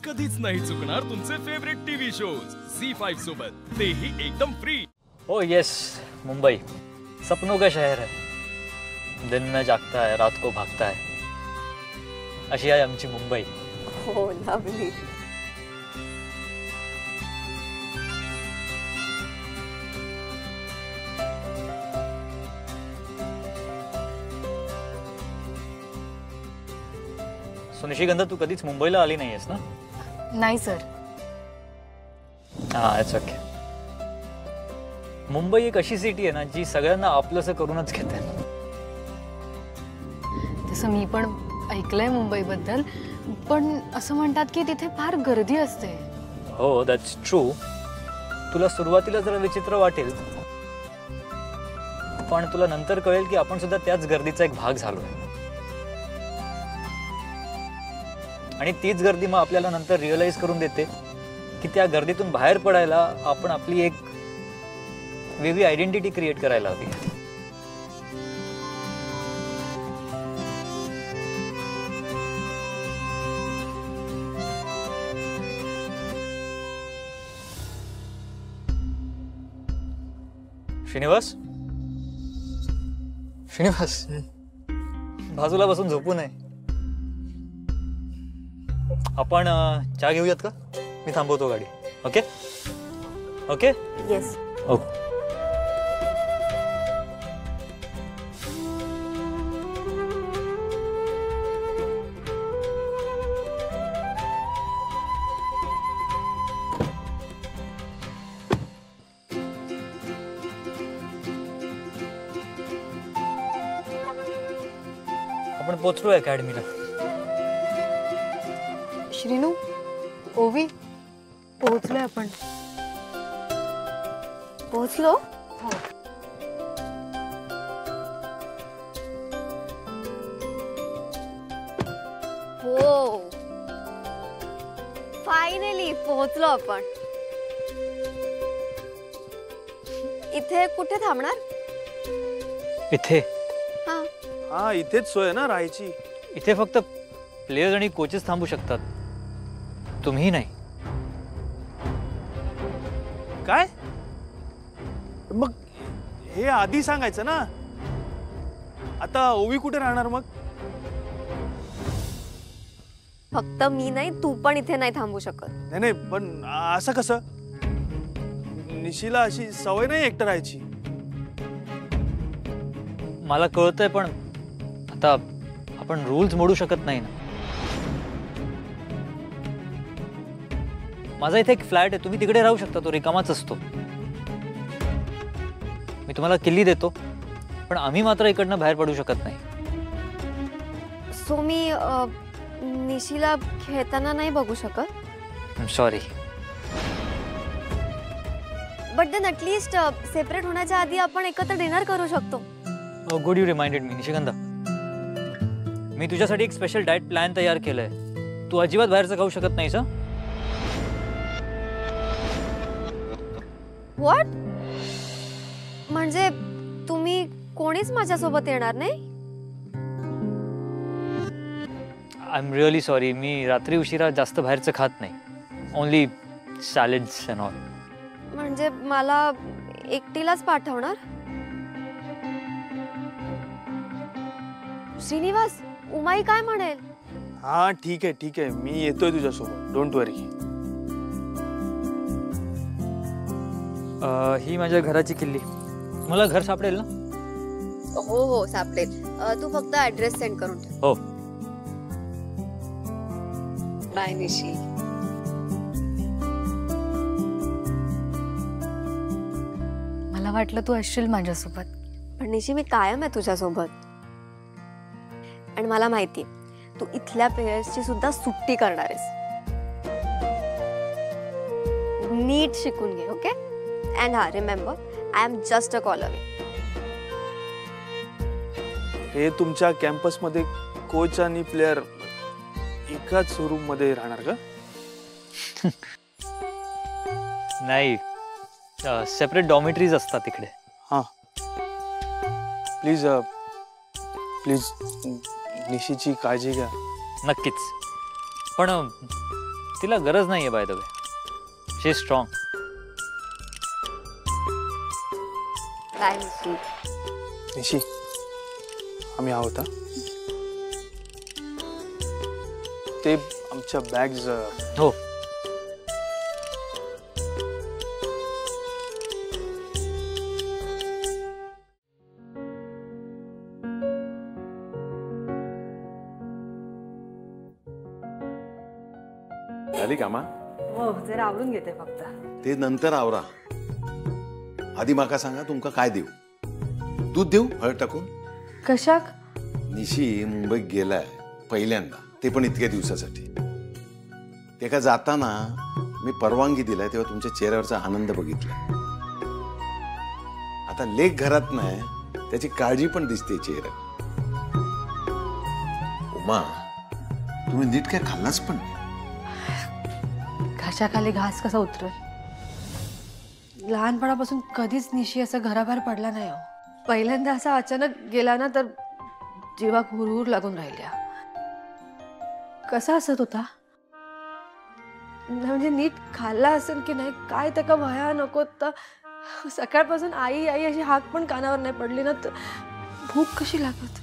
कधीच नाही चुकणार तुमचे फेवरेट टीव्ही शोज झी5 सोबत, तेही एकदम फ्री। ओ यस, मुंबई सपनों का शहर है, दिन में जागता है, रात को भागता है, अशी आहे आमची मुंबई। हो, लवली। सो निशिगंधा, तू कधीच मुंबईला आली नाहीयेस ना? नाही सर। हाँ, इट्स ओके। मुंबई एक अशी सिटी आहे ना जी सगळ्यांना आपलंसं करूनच घेते। तसं मी पण ऐकलंय मुंबईबद्दल, पण असं म्हणतात की तिथे फार गर्दी असते। हो, दॅट्स ट्रू। तुला सुरुवातीला जरा विचित्र वाटेल, पण तुला नंतर कळेल की आपण सुद्धा त्याच गर्दीचा एक भाग झालोय। आणि तीच गर्दी मग आपल्याला नंतर रिअलाइज करून देते की त्या गर्दीतून बाहेर पडायला आपण आपली एक वेगळी आयडेंटिटी क्रिएट करायला हवी। श्रीनिवास, श्रीनिवास, बाजूला बसून झोपू नये। आपण चहा घेऊयात का? मी थांबवतो गाडी। Okay okay yes. ओके। आपण पोहोचलोय अकॅडमीला। श्रीनू, ओवी, पोहोचलोय आपण। पोहोचलो? हो। हो, फायनली पोहोचलो आपण। इथे कुठे थांबणार? इथे? हा हा, इथेच सोय ना राहायची। इथे फक्त प्लेयर्स आणि कोचेस थांबू शकतात, तुम्ही नाही। काय? मग हे आधी सांगायचं ना। आता ओवी कुठे राहणार मग? फक्त मी नाही, तू पण इथे नाही थांबू शकत। नाही नाही, पण असं कसं? निशीला अशी सवय नाही एकटं राहायची। मला कळतंय, पण आता आपण रूल्स मोडू शकत नाही ना। माझा इथे एक फ्लॅट आहे, तुम्ही तिकडे राहू शकता, तो रिकामाच असतो। मी तुम्हाला किल्ली देतो, पण आम्ही मात्र इकडनं बाहेर पडू शकत नाही। सो मी निशीला खेळताना नाही बघू शकत। Sorry. But then at least separate होण्याच्या आधी आपण एकत्र डिनर करू शकतो। Good, you reminded me. Nishigandha, मी तुझ्यासाठी एक स्पेशल डाएट प्लॅन तयार केलाय, तू अजिबात बाहेरचं खाऊ शकत नाहीस। व्हॉट? म्हणजे तुम्ही कोणीच माझ्यासोबत येणार नाही? आय एम रिअली सॉरी, मी रात्री उशिरा जास्त बाहेरचं खात नाही, ओनली सॅलड्स अँड ऑल। म्हणजे मला एकटीलाच पाठवणार? श्रीनिवास, उमाई काय म्हणेल? हा, ठीक आहे ठीक आहे, मी येतोय तुझ्यासोबत, डोंट वरी। ही माझ्या घराची किल्ली, मला घर सापडेल ना? हो हो, सापडेल। तू फक्त ऍड्रेस सेंड करून ठेव। हो। बाय निशी। मला वाटलं तू असशील माझ्यासोबत। पण निशी, मी कायम आहे तुझ्यासोबत। आणि मला माहिती तू इथल्या प्लेयर्सची सुद्धा सुट्टी करणार आहेस। नीट शिकून घे, ओके? अँड हा, remember, I am just a call away. हे तुमच्या कॅम्पसमध्ये कोच आणि प्लेयर एकाच रूम मध्ये राहणार का? नाही, सेपरेट डॉर्मेटरीज असतात तिकडे। हा, प्लीज प्लीज निशीची काळजी घ्या। नक्कीच, पण तिला गरज नाहीये by the way. She is strong. काय निशी? निशी, आम्ही आहोत हा. ते आमच्या बॅग्स हो. झाली कामा? हो जरा आवरून घेते फक्त. ते नंतर आवरा. आधी माका सांगा तुमका काय देऊ? दूध देऊ हळद टाकून? कशाक? निशी मुंबईत गेलाय पहिल्यांदा, ते पण इतक्या दिवसासाठी. तेका जाताना मी परवानगी दिलाय तेव्हा तुमच्या चेहऱ्यावरचा आनंद बघितला. आता लेक घरात नाही, त्याची काळजी पण दिसते चेहऱ्यात. उमा, तुम्ही नीट काय खाल्लाच पण नाही. घशाखाली घास कसा उतरल? लहानपणापासून कधीच निशी असं घराबाहेर पडला नाही हो. पहिल्यांदा असा अचानक गेला ना तर जीवाक हुरहुर लागून राहिल्या. कसा असत होता? म्हणजे नीट खाल्ला असेल की नाही काय त्याका वया नको. तर सकाळपासून आई आई अशी हाक पण कानावर नाही पडली ना तर भूक कशी लागत.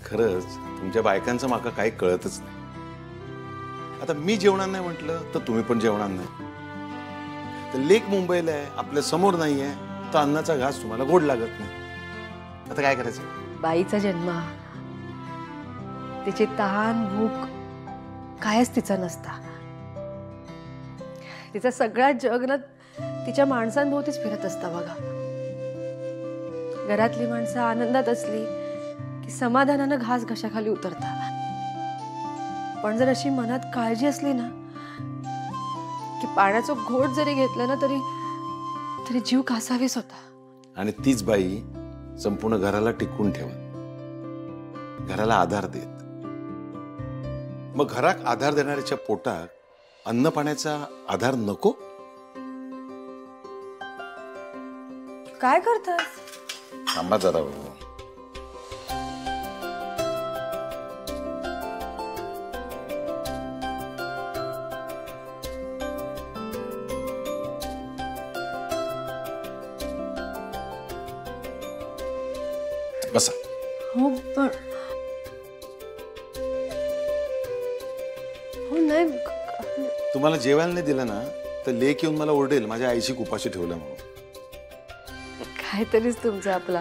खरंच तुमच्या बायकांचं माका काही कळतच नाही. आता मी जेवणार नाही म्हटलं तर तुम्ही पण जेवणार नाही. तर लेक मुंबईला आहे, आपल्या समोर नाही आहे, तर अन्नाचा घास तुम्हाला गोड लागत नाही. आता काय करायचं? बाईचा जन्म, तिची तहान भूक कायच तिचा नसता. तिचा सगळा जग ना तिच्या माणसांभोवतीच फिरत असता बघा. घरातली माणसं आनंदात असली की समाधानानं घास घशाखाली उतरता. पण जर अशी मनात काळजी असली ना की पाण्याचं घोट जरी घेतलं ना तरी जीव कासावीस होता. आणि तीच बाई संपूर्ण घराला टिकवून ठेवत, घराला आधार देत. मग घरात आधार देणाऱ्याच्या पोटात अन्न पाण्याचा आधार नको? काय करतास? थांबा जरा बाबा. बसा. हो पण हो नाही. तुम्हाला जेवायला नाही दिलं ना तर लेक येऊन मला ओरडेल माझ्या आईशी उपाशी ठेवलं म्हणून. काहीतरीच तुमचा आपला.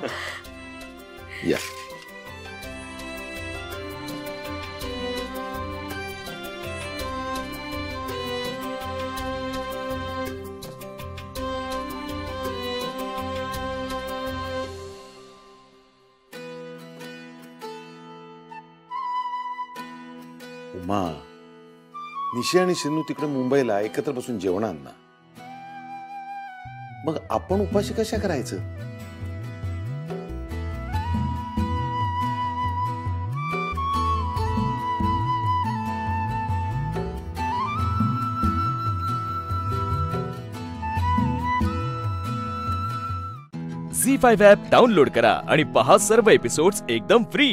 या. उमा, निशी आणि शिनू तिकडे मुंबईला एकत्र बसून जेवणार ना, मग आपण उपाशी कशा करायचं? झी5 ॲप डाउनलोड करा आणि पहा सर्व एपिसोड्स एकदम फ्री.